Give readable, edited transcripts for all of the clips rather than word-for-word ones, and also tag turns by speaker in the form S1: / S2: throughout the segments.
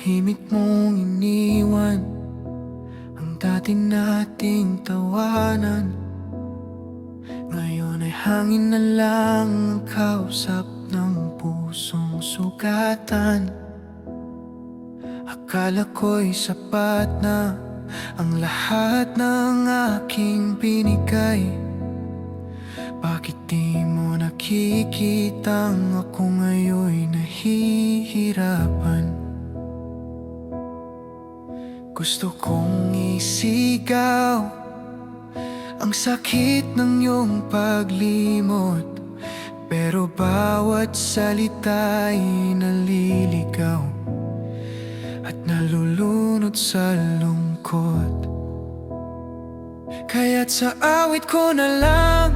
S1: Tahimik mong iniwan ang dati nating tawanan. Ngayon ay hangin na lang ang kausap ng pusong sugatan. Akala ko'y sapat na ang lahat ng aking binigay. Bakit di mo nakikitang ako ngayon'y nahihirapan? Gusto kong isigaw ang sakit ng iyong paglimot, pero bawat salita'y naliligaw at nalulunod sa lungkot. Kaya't sa awit ko na lang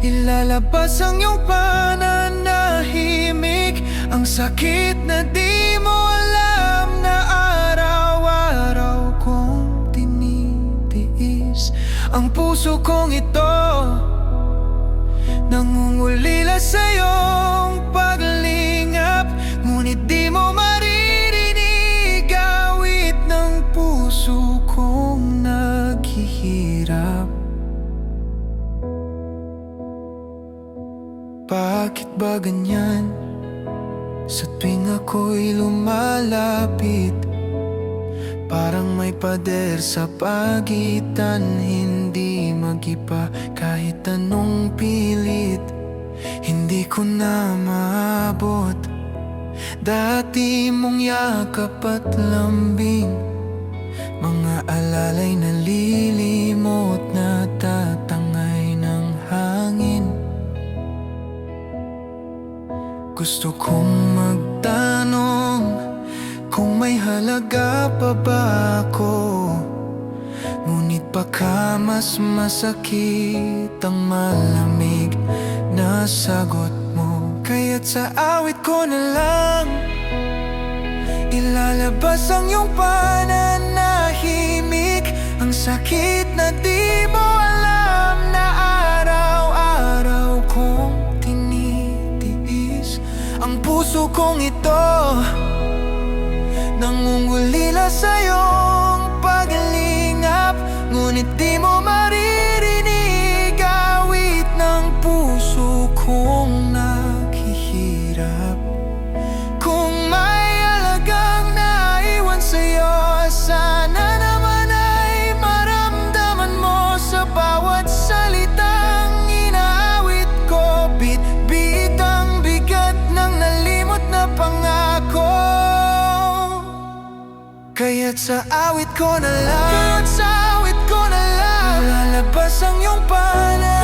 S1: ilalabas ang iyong pananahimik, ang sakit na di mo alam na araw-araw kong tinitiis. Ang puso kong ito nangungulila sa iyong paglingap, ngunit di mo maririnig awit ng puso kong naghihirap. Bakit ba ganyan? Sa tuwing ako'y lumalapit, parang may pader sa pagitan. Hindi mag-iba kahit anong pilit, hindi ko na maabot dati mong yakap at lambing. Mga alalay na lilimot na tatangay ng hangin. Gusto kong magtanong kung may halaga pa ba ako, ngunit baka mas masakit ang malamig na sagot mo. Kaya't sa awit ko na lang ilalabas ang iyong pananahimik, ang sakit na di mo alam na araw-araw kong tinitiis. Ang puso kong ito nangungulila sa iyong paglingap, ngunit di mo maririnig awit ng puso kong naghihirap. Kung may alagang naiwan sa'yo, sana naman ay maramdaman mo sa bawat salitang inaawit ko. Bit-bit ang bigat ng nalimot na pangako. Kaya't sa awit ko na lang, ilalabas ang iyong panahon.